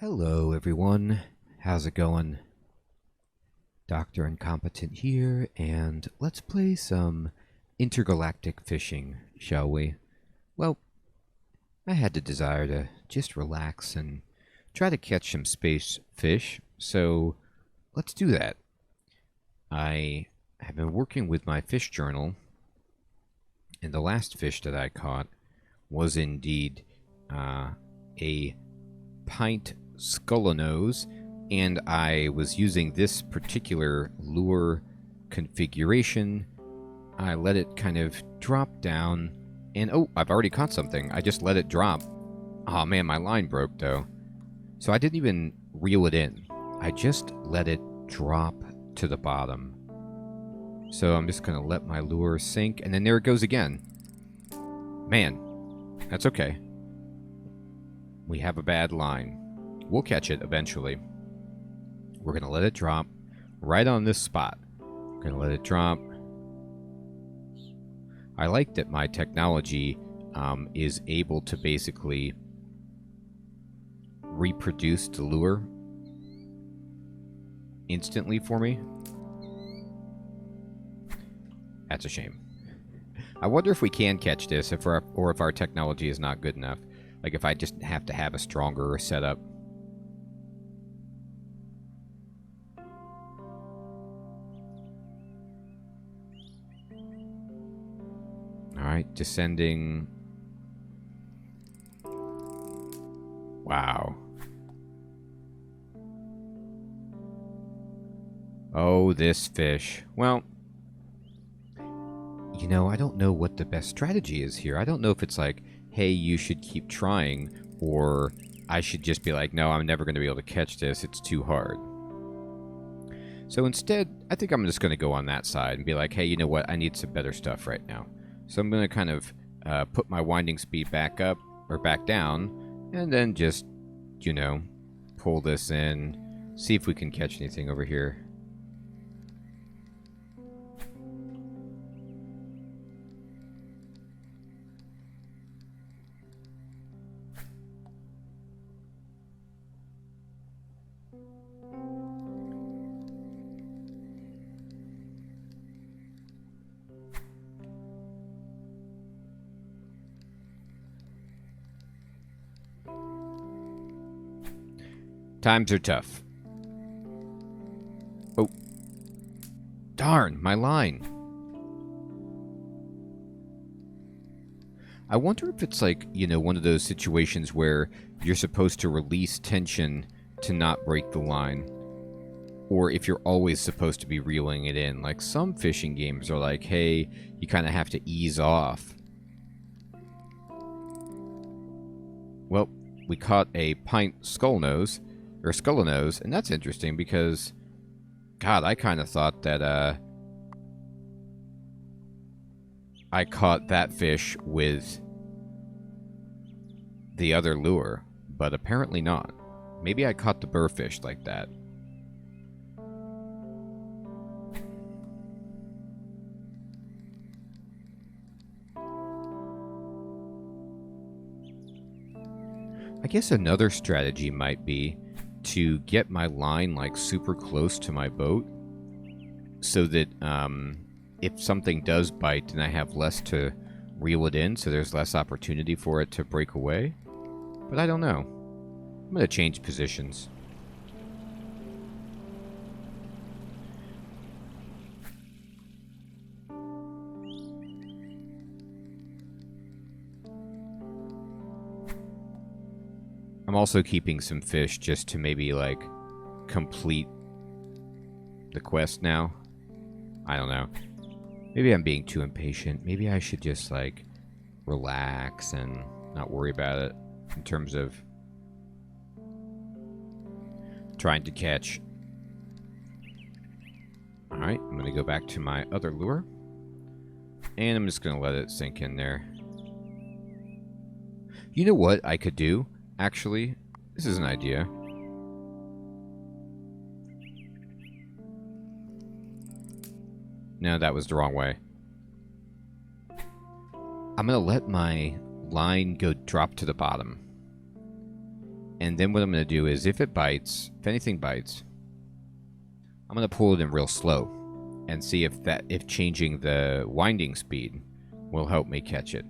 Hello, everyone. How's it going? Dr. Incompetent here, and let's play some Intergalactic Fishing, shall we? Well, I had the desire to just relax and try to catch some space fish, so let's do that. I have been working with my fish journal, and the last fish that I caught was indeed a pint scullonose, and I was using this particular lure configuration. I let it kind of drop down, and oh, I've already caught something. I just let it drop. Oh man, my line broke though. So I didn't even reel it in. I just let it drop to the bottom. So I'm just going to let my lure sink, and then there it goes again. Man, that's okay. We have a bad line. We'll catch it eventually. We're going to let it drop right on this spot. We're going to let it drop. I like that my technology is able to basically reproduce the lure instantly for me. That's a shame. I wonder if we can catch this, if our technology is not good enough. Like if I just have to have a stronger setup. Alright, descending. Wow. Oh, this fish. Well, you know, I don't know what the best strategy is here. I don't know if it's like, hey, you should keep trying, or I should just be like, no, I'm never going to be able to catch this. It's too hard. So instead, I think I'm just going to go on that side and be like, hey, you know what? I need some better stuff right now. So I'm going to kind of put my winding speed back up or back down, and then just, you know, pull this in, see if we can catch anything over here. Times are tough. Oh. Darn, my line. I wonder if it's like, you know, one of those situations where you're supposed to release tension to not break the line. Or if you're always supposed to be reeling it in. Like some fishing games are like, hey, you kind of have to ease off. Well, we caught a pint scullonose. Or scullonose, and that's interesting because, God, I kind of thought that I caught that fish with the other lure, but apparently not. Maybe I caught the burrfish like that. I guess another strategy might be to get my line like super close to my boat so that if something does bite, then I have less to reel it in, so there's less opportunity for it to break away. But I don't know. I'm going to change positions. I'm also keeping some fish just to maybe, like, complete the quest now. I don't know. Maybe I'm being too impatient. Maybe I should just, like, relax and not worry about it in terms of trying to catch. Alright, I'm going to go back to my other lure. And I'm just going to let it sink in there. You know what I could do? Actually, this is an idea. No, that was the wrong way. I'm going to let my line go drop to the bottom. And then what I'm going to do is if anything bites, I'm going to pull it in real slow and see if changing the winding speed will help me catch it.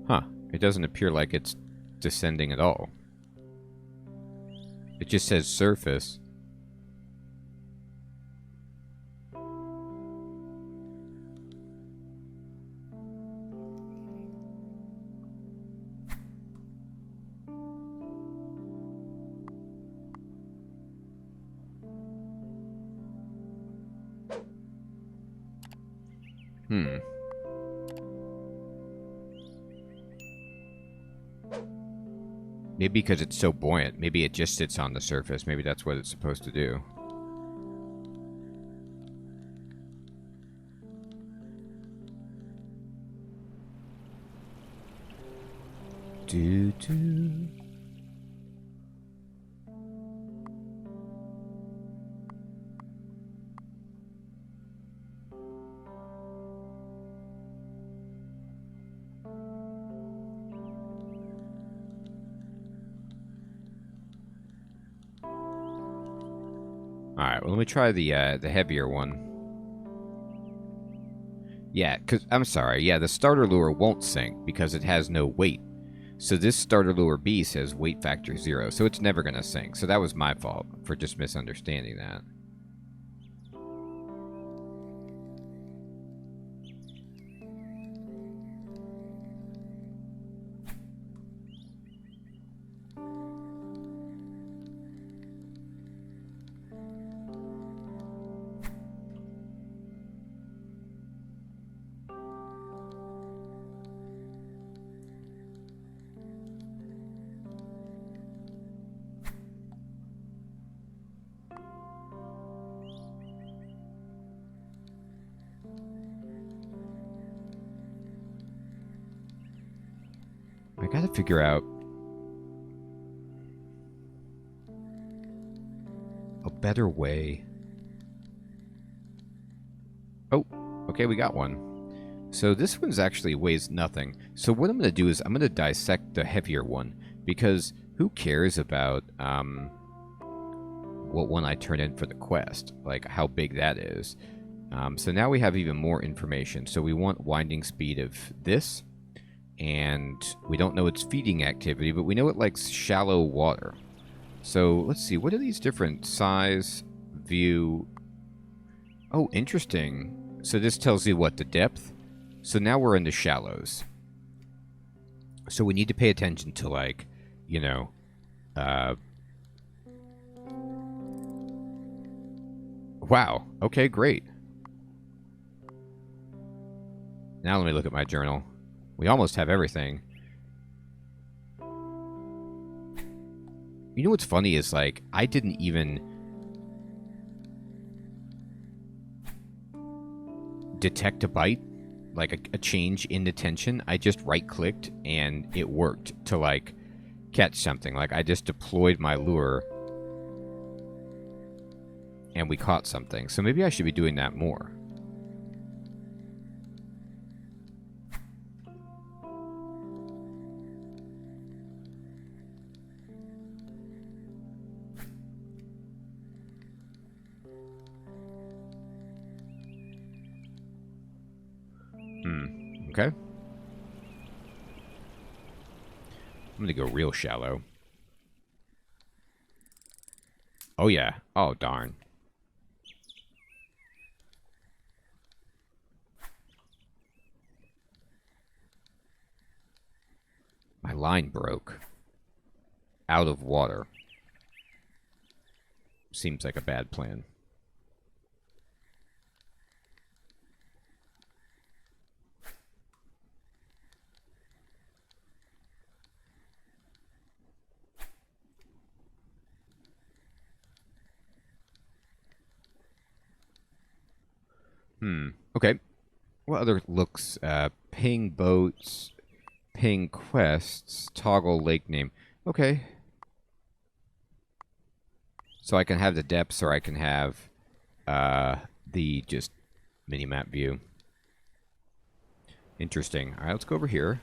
Huh. It doesn't appear like it's descending at all. It just says surface. Maybe because it's so buoyant. Maybe it just sits on the surface. Maybe that's what it's supposed to do. Do-do. Alright, well, let me try the heavier one. Yeah, I'm sorry. Yeah, the starter lure won't sink because it has no weight. So this starter lure B says weight factor 0, so it's never going to sink. So that was my fault for just misunderstanding that. I gotta figure out a better way. Oh, okay, we got one. So this one's actually weighs nothing. So what I'm gonna do is I'm gonna dissect the heavier one, because who cares about what one I turn in for the quest, like how big that is. So now we have even more information. So we want winding speed of this. And we don't know its feeding activity, but we know it likes shallow water. So let's see, what are these different size, view? Oh, interesting. So this tells you what, the depth? So now we're in the shallows. So we need to pay attention to, like, you know, wow, okay, great. Now let me look at my journal. We almost have everything. You know what's funny is, like, I didn't even detect a bite, like a change in the tension. I just right-clicked and it worked to, like, catch something. Like, I just deployed my lure and we caught something. So maybe I should be doing that more. Okay. I'm going to go real shallow. Oh, yeah. Oh, darn. My line broke. Out of water. Seems like a bad plan. Okay. What other looks? Ping boats, ping quests, toggle lake name. Okay. So I can have the depths, or I can have the just mini-map view. Interesting. All right, let's go over here.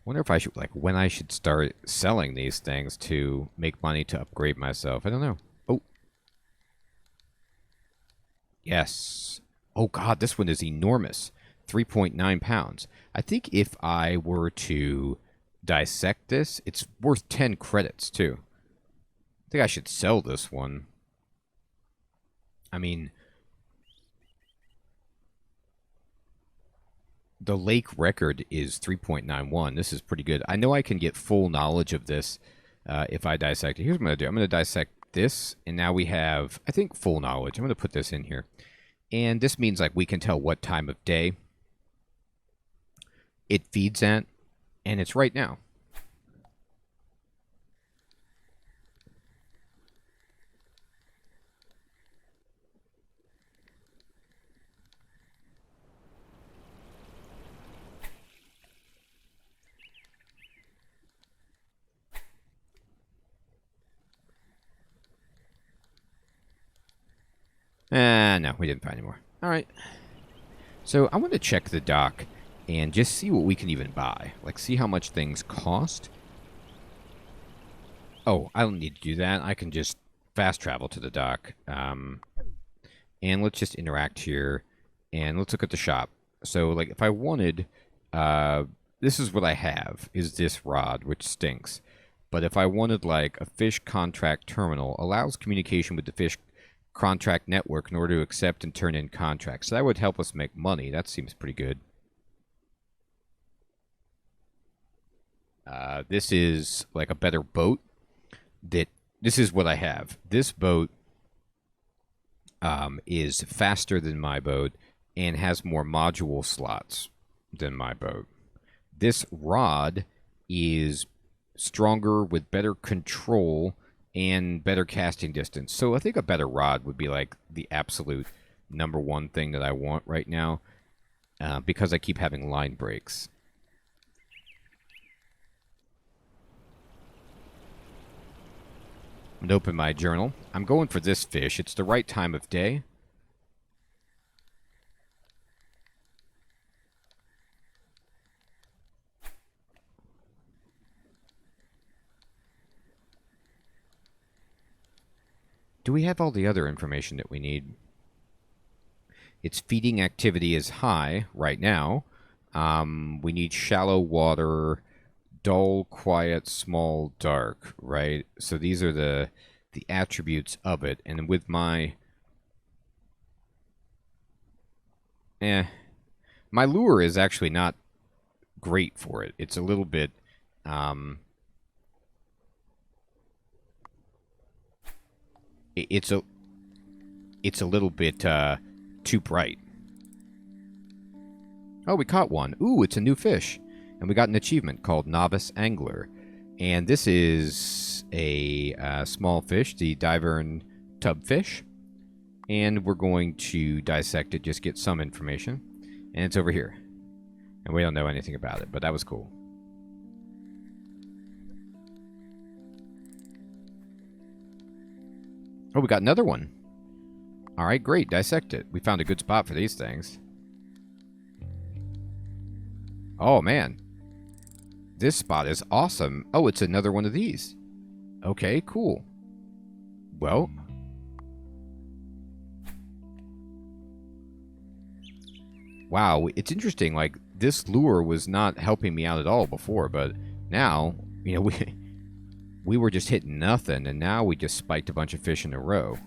Wonder if I should, like, when I should start selling these things to make money to upgrade myself. I don't know. Oh. Yes. Oh, God, this one is enormous. 3.9 pounds. I think if I were to dissect this, it's worth 10 credits, too. I think I should sell this one. I mean, the lake record is 3.91. This is pretty good. I know I can get full knowledge of this if I dissect it. Here's what I'm going to do. I'm going to dissect this, and now we have, I think, full knowledge. I'm going to put this in here. And this means, like, we can tell what time of day it feeds at, and it's right now. No, we didn't find any more. All right. So I want to check the dock and just see what we can even buy. Like, see how much things cost. Oh, I don't need to do that. I can just fast travel to the dock. And let's just interact here. And let's look at the shop. So, like, if I wanted... this is what I have, is this rod, which stinks. But if I wanted, like, a fish contract terminal, allows communication with the fish contract network in order to accept and turn in contracts. So that would help us make money. That seems pretty good. This is like a better boat. This is what I have. This boat is faster than my boat and has more module slots than my boat. This rod is stronger with better control and better casting distance. So I think a better rod would be like the absolute #1 thing that I want right now, because I keep having line breaks. I'm gonna open my journal. I'm going for this fish. It's the right time of day. Do we have all the other information that we need? Its feeding activity is high right now. We need shallow water, dull, quiet, small, dark, right? So these are the attributes of it. And with my... my lure is actually not great for it. It's a little bit... It's a little bit too bright. Oh, we caught one. Ooh, it's a new fish. And we got an achievement called Novice Angler. And this is a small fish, the divern tubfish. And we're going to dissect it, just get some information. And it's over here. And we don't know anything about it, but that was cool. Oh, we got another one. All right, great. Dissect it. We found a good spot for these things. Oh, man. This spot is awesome. Oh, it's another one of these. Okay, cool. Well. Wow, it's interesting. Like, this lure was not helping me out at all before, but now, you know, we were just hitting nothing, and now we just spiked a bunch of fish in a row.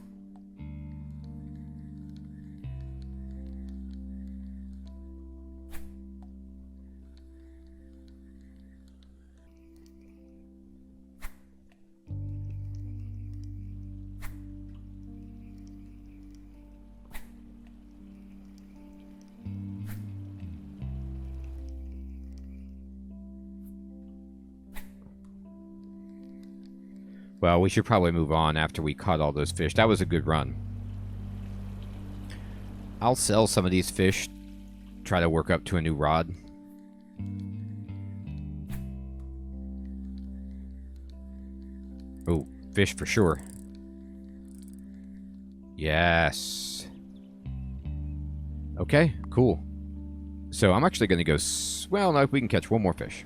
Well, we should probably move on after we caught all those fish. That was a good run. I'll sell some of these fish try to work up to a new rod. Oh, fish for sure. Yes. Okay, cool. So I'm actually going to go... Well, no, we can catch one more fish.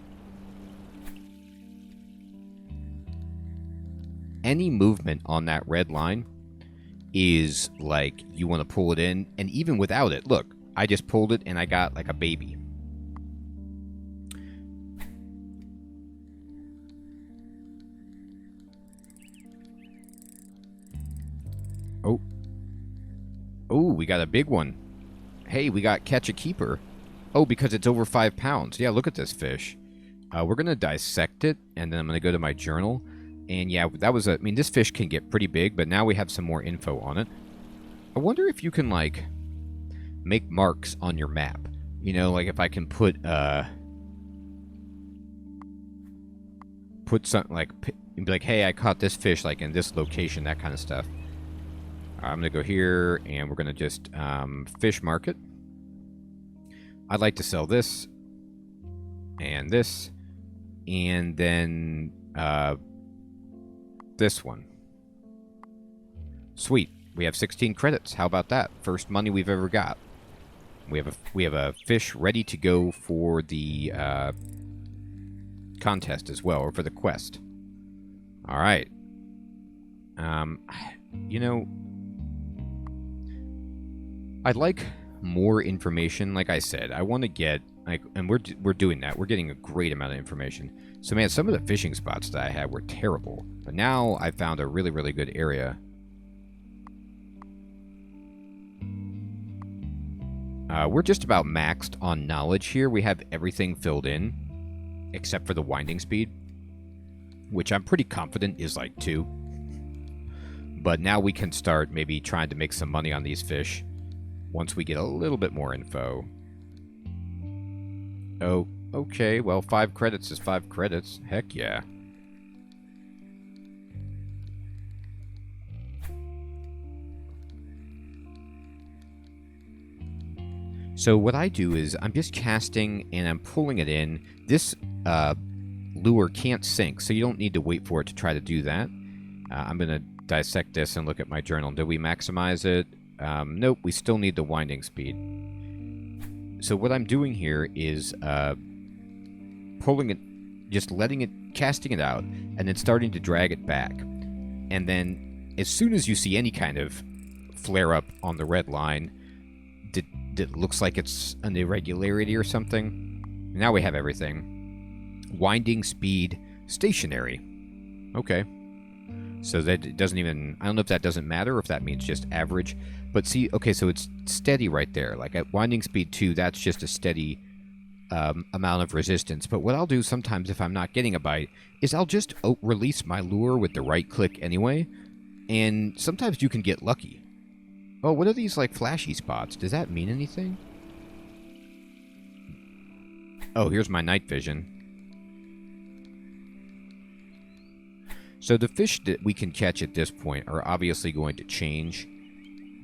Any movement on that red line is like you want to pull it in. And even without it, look, I just pulled it and I got like a baby. Oh. Oh, we got a big one. Hey, we got catch a keeper. Oh, because it's over 5 pounds. Yeah, look at this fish. We're going to dissect it, and then I'm going to go to my journal. And yeah, that was a... I mean, this fish can get pretty big, but now we have some more info on it. I wonder if you can, like, make marks on your map. You know, like if I can put something like... And be like, hey, I caught this fish, like, in this location, that kind of stuff. I'm going to go here, and we're going to just fish market. I'd like to sell this, and this, and then this one. Sweet. We have 16 credits. How about that? First money we've ever got. We have a fish ready to go for the contest as well, or for the quest. All right. You know, I'd like more information. Like I said, I want to get, like, and we're doing that. We're getting a great amount of information. So man, some of the fishing spots that I had were terrible, but now I found a really, really good area. We're just about maxed on knowledge here. We have everything filled in except for the winding speed, which I'm pretty confident is like 2. But now we can start maybe trying to make some money on these fish once we get a little bit more info. Oh, okay. Well, 5 credits is 5 credits. Heck yeah. So what I do is I'm just casting and I'm pulling it in. This lure can't sink, so you don't need to wait for it to try to do that. I'm going to dissect this and look at my journal. Did we maximize it? Nope, we still need the winding speed. So what I'm doing here is pulling it, just letting it, casting it out, and then starting to drag it back. And then as soon as you see any kind of flare up on the red line, that looks like it's an irregularity or something, now we have everything. Winding speed stationary. Okay. So that it doesn't even... I don't know if that doesn't matter or if that means just average. But see, okay, so it's steady right there. Like at winding speed 2, that's just a steady amount of resistance. But what I'll do sometimes if I'm not getting a bite is I'll just release my lure with the right click anyway. And sometimes you can get lucky. Oh, what are these like flashy spots? Does that mean anything? Oh, here's my night vision. So the fish that we can catch at this point are obviously going to change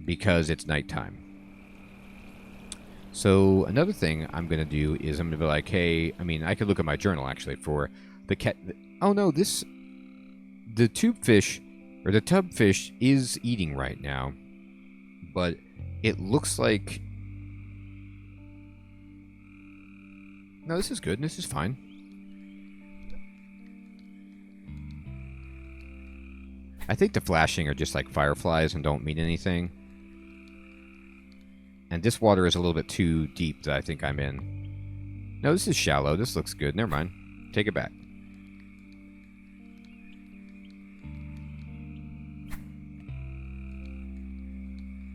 because it's nighttime. So another thing I'm going to do is I'm going to be like, hey, I mean, I could look at my journal actually for the cat. Oh no, the tube fish or the tub fish is eating right now, but it looks like, no, this is good. This is fine. I think the flashing are just like fireflies and don't mean anything. And this water is a little bit too deep that I think I'm in. No, this is shallow. This looks good. Never mind. Take it back.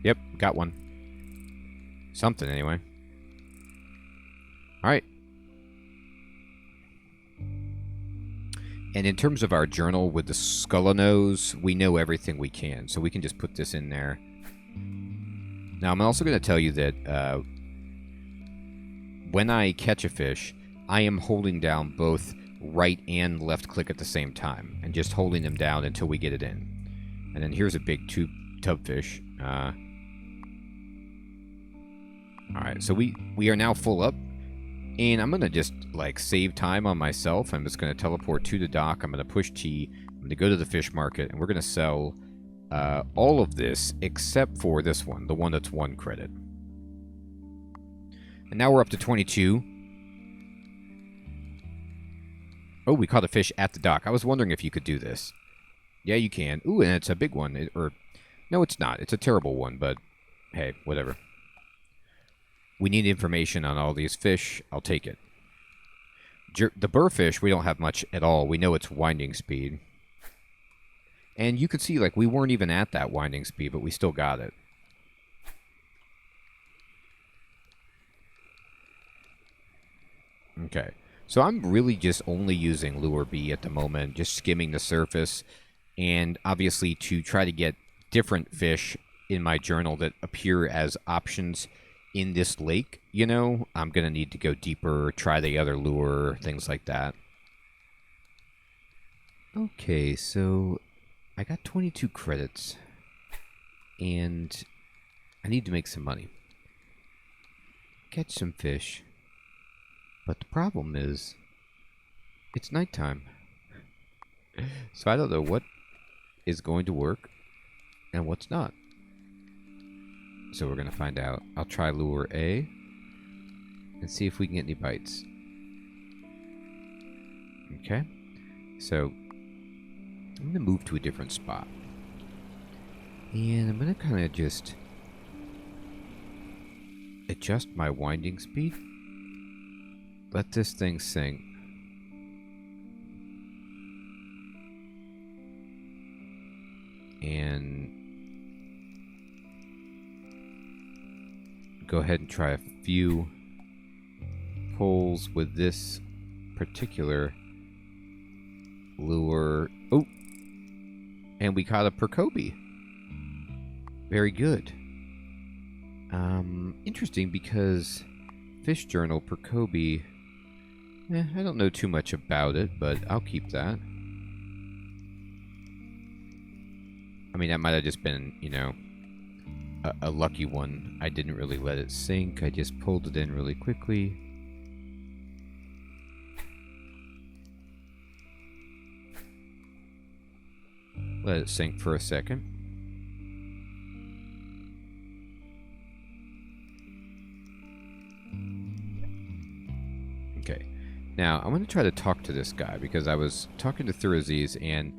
Yep, got one. Something anyway. Alright. And in terms of our journal with the Scullonose, we know everything we can. So we can just put this in there. Now, I'm also going to tell you that when I catch a fish, I am holding down both right and left click at the same time. And just holding them down until we get it in. And then here's a big tub fish. Alright, so we are now full up. And I'm going to just, like, save time on myself. I'm just going to teleport to the dock. I'm going to push T. I'm going to go to the fish market. And we're going to sell all of this except for this one. The one that's 1 credit. And now we're up to 22. Oh, we caught a fish at the dock. I was wondering if you could do this. Yeah, you can. Ooh, and it's a big one. No, it's not. It's a terrible one, but hey, whatever. We need information on all these fish. I'll take it. The burrfish, we don't have much at all. We know it's winding speed. And you could see, like, we weren't even at that winding speed, but we still got it. Okay. So I'm really just only using Lure B at the moment, just skimming the surface. And obviously to try to get different fish in my journal that appear as options in this lake, you know, I'm going to need to go deeper, try the other lure, things like that. Okay, so I got 22 credits, and I need to make some money. Catch some fish. But the problem is, it's nighttime. So I don't know what is going to work and what's not. So we're going to find out. I'll try lure A and see if we can get any bites. Okay. So I'm going to move to a different spot. And I'm going to kind of just adjust my winding speed. Let this thing sink. And go ahead and try a few pulls with this particular lure. Oh! And we caught a percobi. Very good. Interesting because Fish Journal percobi, I don't know too much about it, but I'll keep that. I mean, that might have just been, you know, a lucky one. I didn't really let it sink. I just pulled it in really quickly. Let it sink for a second. Okay. Now, I'm going to try to talk to this guy because I was talking to Thurasiz and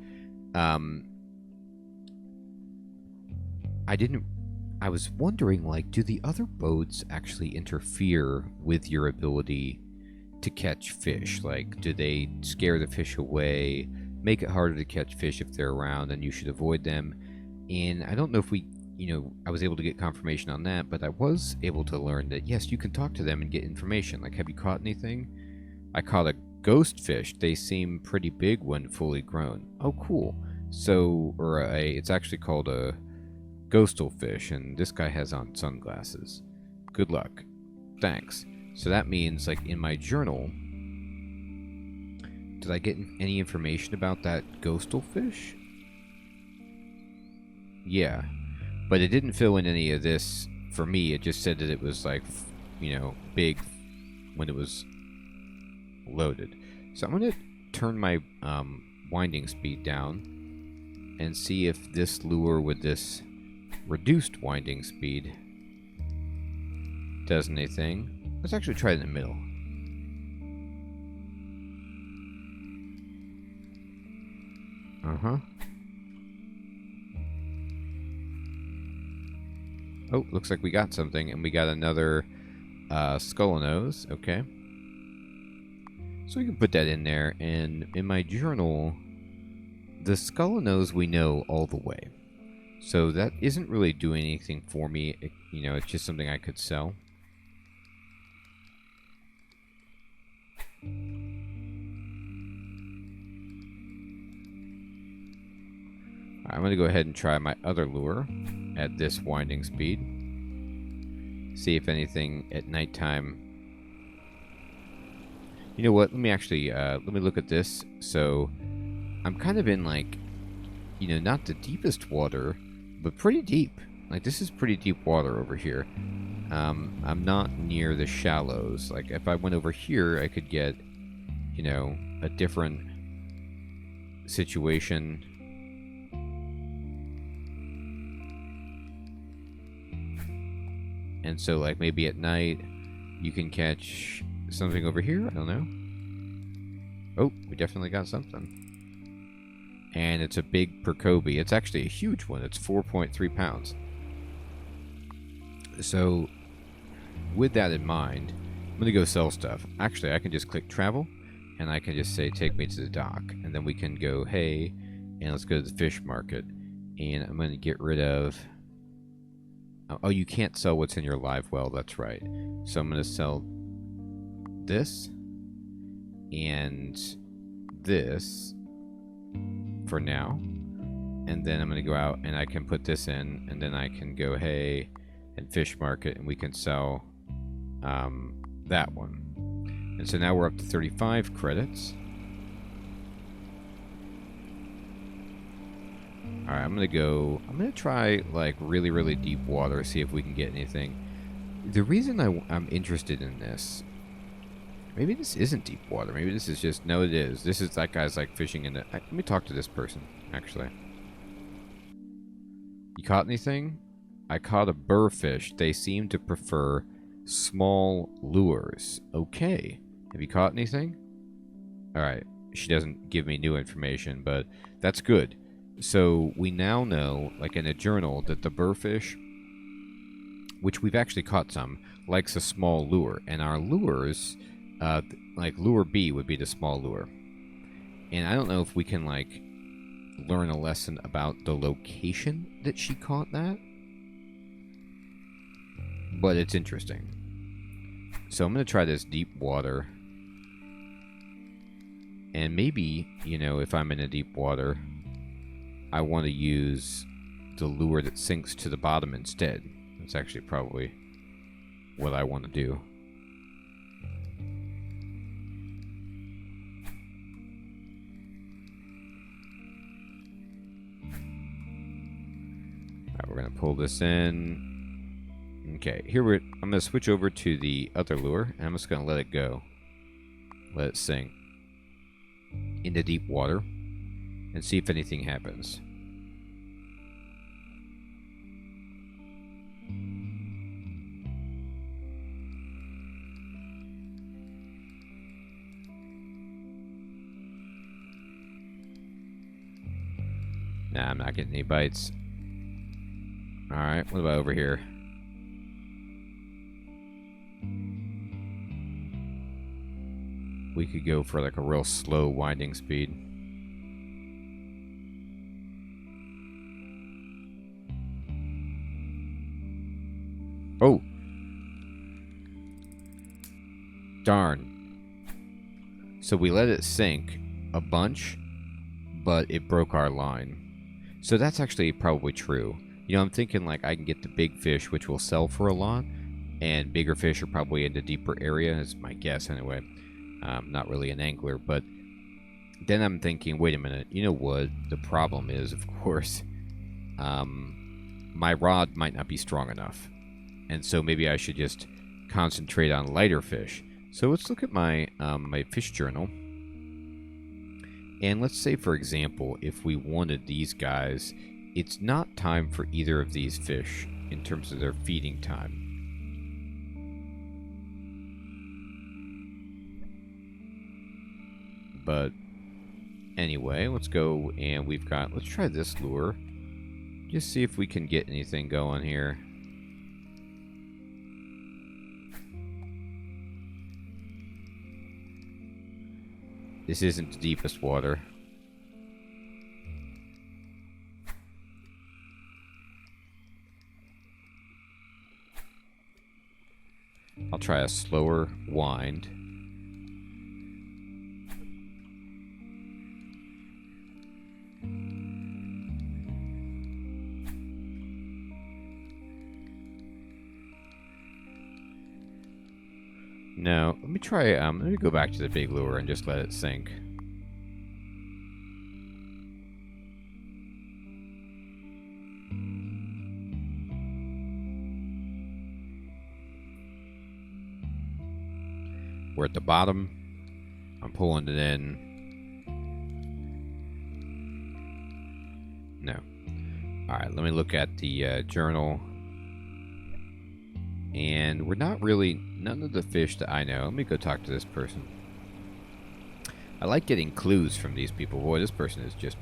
I was wondering, like, do the other boats actually interfere with your ability to catch fish? Like, do they scare the fish away, make it harder to catch fish if they're around and you should avoid them? And I don't know if we, you know, I was able to get confirmation on that, but I was able to learn that, yes, you can talk to them and get information. Like, have you caught anything? I caught a ghost fish. They seem pretty big when fully grown. Oh, cool. So, it's actually called a ghostal fish, and this guy has on sunglasses. Good luck. Thanks. So that means, like, in my journal, did I get any information about that ghostal fish? Yeah. But it didn't fill in any of this for me. It just said that it was, like, you know, big when it was loaded. So I'm going to turn my winding speed down and see if this lure with this reduced winding speed does anything. Let's actually try it in the middle. Oh, looks like we got something, and we got another skull and nose. Okay. So we can put that in there, and in my journal, the skull and nose we know all the way. So that isn't really doing anything for me. You know, it's just something I could sell. I'm going to go ahead and try my other lure at this winding speed. See if anything at nighttime. You know what? Let me actually, let me look at this. So I'm kind of in, like, you know, not the deepest water, but pretty deep. Like, this is pretty deep water over here. I'm not near the shallows. Like, if I went over here, I could get, you know, a different situation. And so, like, maybe at night, you can catch something over here. I don't know. Oh, we definitely got something. And it's a big percobe. It's actually a huge one. It's 4.3 pounds. So, with that in mind, I'm going to go sell stuff. Actually, I can just click travel, and I can just say, take me to the dock. And then we can go, hey, and let's go to the fish market. And I'm going to get rid of... Oh, you can't sell what's in your live well. That's right. So I'm going to sell this and this for now. And then I'm going to go out and I can put this in, and then I can go, hey, and fish market, and we can sell that one. And so now we're up to 35 credits. Alright, I'm gonna try, like, really, really deep water, see if we can get anything. The reason I'm interested in this, maybe this isn't deep water, maybe this is just, no it is. This is, that guy's, like, fishing in the, let me talk to this person, actually. You caught anything? I caught a burrfish. They seem to prefer small lures. Okay. Have you caught anything? Alright, she doesn't give me new information, but that's good. So we now know, like in a journal, that the burrfish, which we've actually caught some, likes a small lure. And our lures, like lure B would be the small lure. And I don't know if we can, like, learn a lesson about the location that she caught that. But it's interesting. So I'm going to try this deep water. And maybe, you know, if I'm in a deep water, I want to use the lure that sinks to the bottom instead. That's actually probably what I want to do. Alright, we're going to pull this in. Okay, here I'm going to switch over to the other lure, and I'm just going to let it go. Let it sink into deep water and see if anything happens. Nah, I'm not getting any bites. Alright, what about over here? We could go for like a real slow winding speed. Oh! Darn. So we let it sink a bunch, but it broke our line. So that's actually probably true. You know, I'm thinking like I can get the big fish, which will sell for a lot, and bigger fish are probably in the deeper area, is my guess anyway. Not really an angler, but then I'm thinking, wait a minute, you know what? The problem is, of course, my rod might not be strong enough. And so maybe I should just concentrate on lighter fish. So let's look at my my fish journal. And let's say, for example, if we wanted these guys, it's not time for either of these fish in terms of their feeding time. But anyway, let's go, and let's try this lure. Just see if we can get anything going here. This isn't the deepest water. I'll try a slower wind. No, let me try, let me go back to the big lure and just let it sink. We're at the bottom. I'm pulling it in. No. Alright, let me look at the journal. And we're not really... None of the fish that I know. Let me go talk to this person. I like getting clues from these people. Boy, this person is just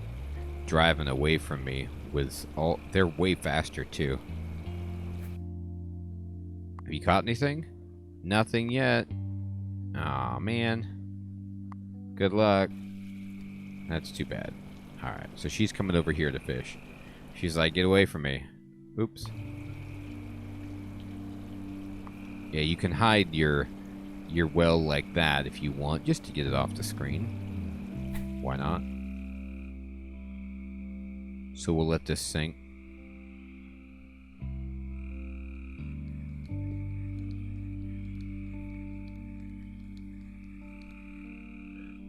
driving away from me with all... They're way faster, too. Have you caught anything? Nothing yet. Aw, man. Good luck. That's too bad. Alright, so she's coming over here to fish. She's like, get away from me. Oops. Yeah, you can hide your well like that if you want, just to get it off the screen. Why not? So we'll let this sink.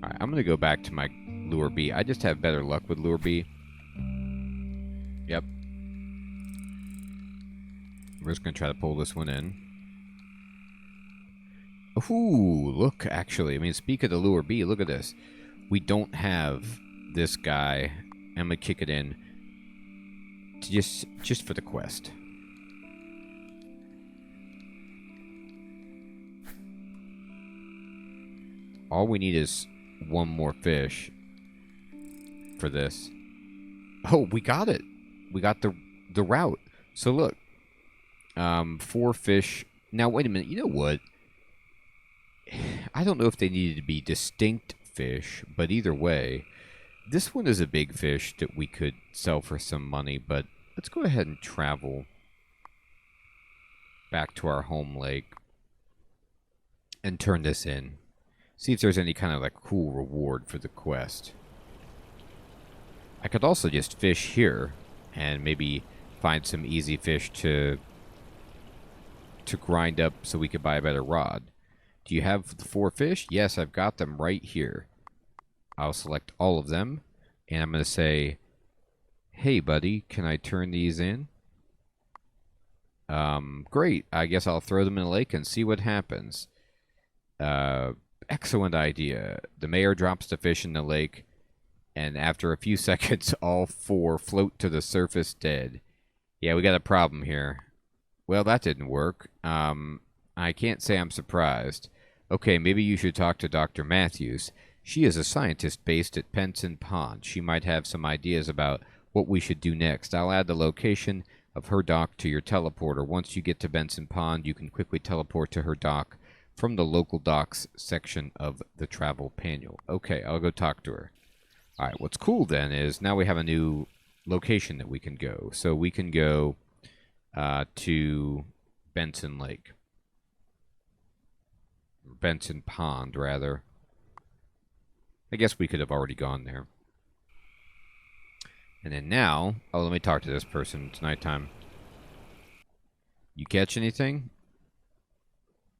Alright, I'm gonna go back to my lure B. I just have better luck with lure B. Yep. We're just gonna try to pull this one in. Ooh, look, actually. I mean, speak of the lure B, look at this. We don't have this guy. I'm gonna kick it in to just for the quest. All we need is one more fish for this. Oh, we got it. We got the route. So look, 4 fish. Now wait a minute. You know what? I don't know if they needed to be distinct fish, but either way, this one is a big fish that we could sell for some money. But let's go ahead and travel back to our home lake and turn this in. See if there's any kind of like cool reward for the quest. I could also just fish here and maybe find some easy fish to grind up so we could buy a better rod. Do you have the 4 fish? Yes, I've got them right here. I'll select all of them and I'm going to say, hey buddy, can I turn these in? Great. I guess I'll throw them in the lake and see what happens. Excellent idea. The mayor drops the fish in the lake, and after a few seconds, all 4 float to the surface dead. Yeah, we got a problem here. Well, that didn't work. I can't say I'm surprised. Okay, maybe you should talk to Dr. Matthews. She is a scientist based at Penson Pond. She might have some ideas about what we should do next. I'll add the location of her dock to your teleporter. Once you get to Benson Pond, you can quickly teleport to her dock from the local docks section of the travel manual. Okay, I'll go talk to her. Alright, what's cool then is now we have a new location that we can go. So we can go to Benson Lake. Benson Pond, rather. I guess we could have already gone there. And then now, oh, let me talk to this person. It's nighttime. You catch anything?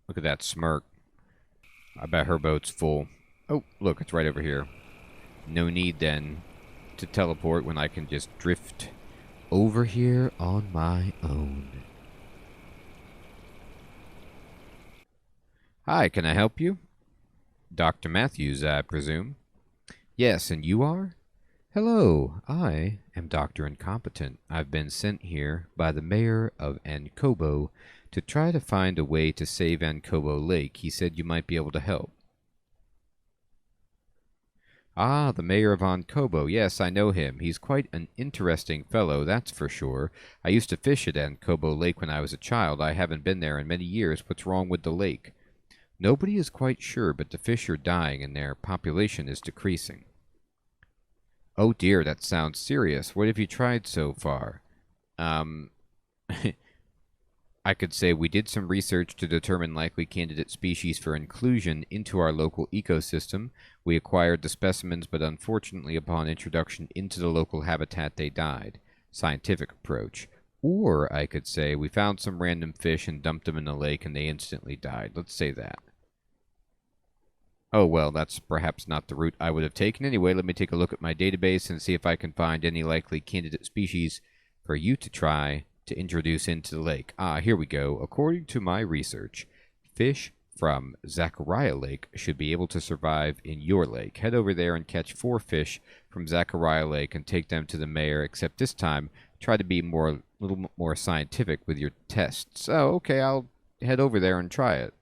Look at that smirk. I bet her boat's full. Oh, look, it's right over here. No need, then, to teleport when I can just drift over here on my own. Hi, can I help you? Dr. Matthews, I presume. Yes, and you are? Hello, I am Dr. Incompetent. I've been sent here by the mayor of Ankobo to try to find a way to save Ankobo Lake. He said you might be able to help. Ah, the mayor of Ankobo. Yes, I know him. He's quite an interesting fellow, that's for sure. I used to fish at Ankobo Lake when I was a child. I haven't been there in many years. What's wrong with the lake? Nobody is quite sure, but the fish are dying and their population is decreasing. Oh dear, that sounds serious. What have you tried so far? I could say we did some research to determine likely candidate species for inclusion into our local ecosystem. We acquired the specimens, but unfortunately upon introduction into the local habitat they died. Scientific approach. Or I could say we found some random fish and dumped them in the lake and they instantly died. Let's say that. Oh, well, that's perhaps not the route I would have taken. Anyway, let me take a look at my database and see if I can find any likely candidate species for you to try to introduce into the lake. Ah, here we go. According to my research, fish from Zachariah Lake should be able to survive in your lake. Head over there and catch 4 fish from Zachariah Lake and take them to the mayor, except this time try to be a little more scientific with your tests. Oh, okay, I'll head over there and try it.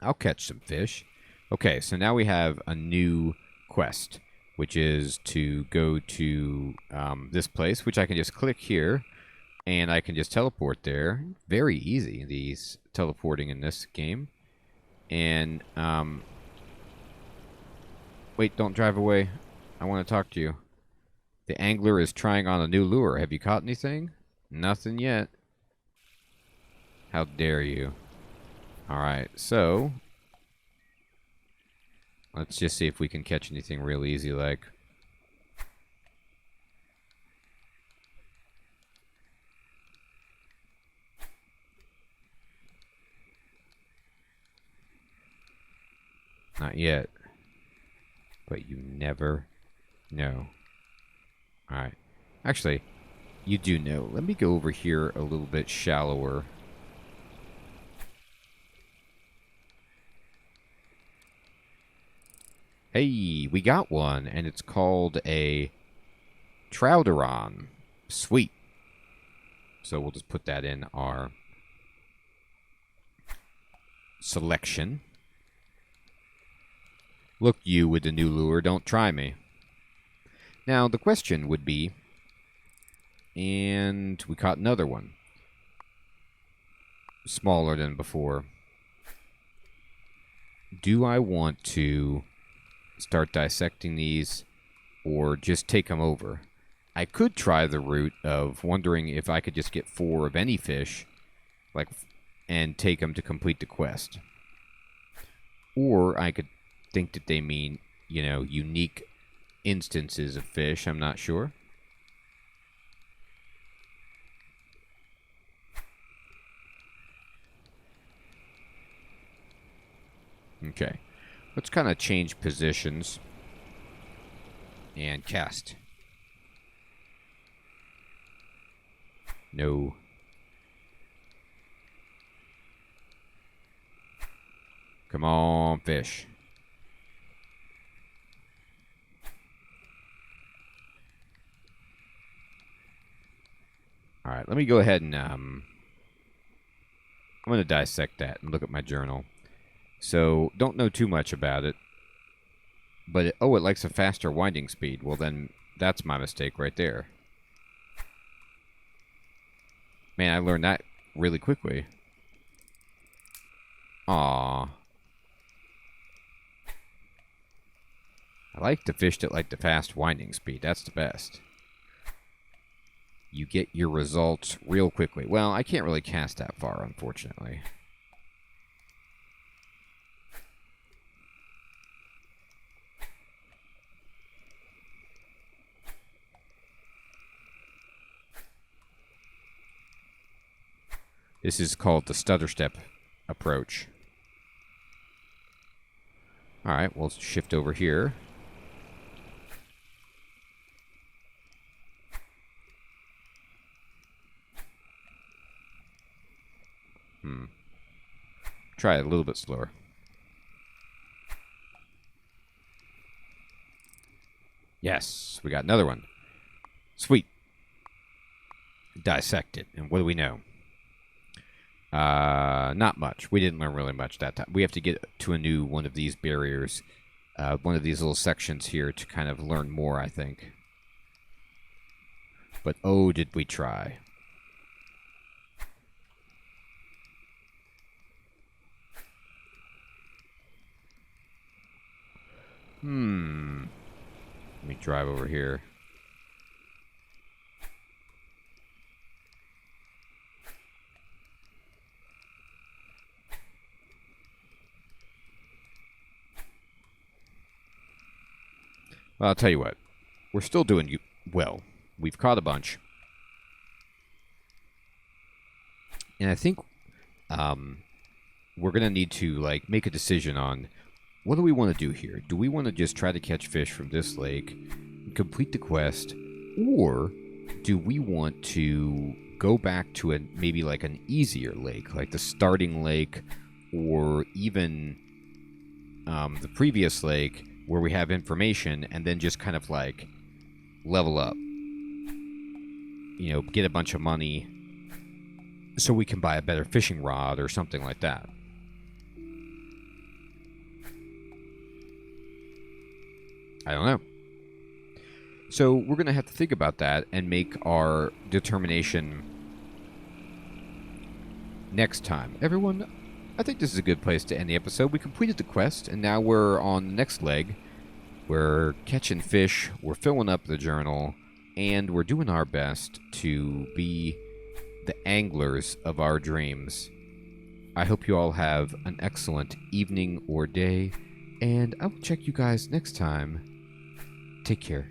I'll catch some fish. Okay, so now we have a new quest, which is to go to this place, which I can just click here, and I can just teleport there. Very easy, these teleporting in this game. And, wait, don't drive away. I want to talk to you. The angler is trying on a new lure. Have you caught anything? Nothing yet. How dare you. Alright, so let's just see if we can catch anything real easy like. Not yet. But you never know. Alright. Actually, you do know. Let me go over here a little bit shallower. Hey, we got one, and it's called a Trouteron. Sweet. So we'll just put that in our selection. Look, you with the new lure, don't try me. Now, the question would be, and we caught another one. Smaller than before. Do I want to start dissecting these or just take them over? I could try the route of wondering if I could just get 4 of any fish, like, and take them to complete the quest. Or I could think that they mean, you know, unique instances of fish. I'm not sure. Okay. Let's kind of change positions and cast. No. Come on, fish. All right, let me go ahead and I'm going to dissect that and look at my journal. So, don't know too much about it. But, it likes a faster winding speed. Well, then, that's my mistake right there. Man, I learned that really quickly. Aww. I like the fish that like the fast winding speed. That's the best. You get your results real quickly. Well, I can't really cast that far, unfortunately. This is called the stutter step approach. Alright, we'll shift over here. Try it a little bit slower. Yes, we got another one. Sweet. Dissect it. And what do we know? Not much. We didn't learn really much that time. We have to get to a new one of these barriers, one of these little sections here to kind of learn more, I think. But oh, did we try. Let me drive over here. Well, I'll tell you what. We're still doing well. We've caught a bunch. And I think we're going to need to like make a decision on what do we want to do here? Do we want to just try to catch fish from this lake and complete the quest? Or do we want to go back to maybe like an easier lake, like the starting lake or even the previous leg where we have information and then just kind of like level up. You know, get a bunch of money so we can buy a better fishing rod or something like that. I don't know. So we're going to have to think about that and make our determination next time. Everyone, I think this is a good place to end the episode. We completed the quest, and now we're on the next leg. We're catching fish, we're filling up the journal, and we're doing our best to be the anglers of our dreams. I hope you all have an excellent evening or day, and I will check you guys next time. Take care.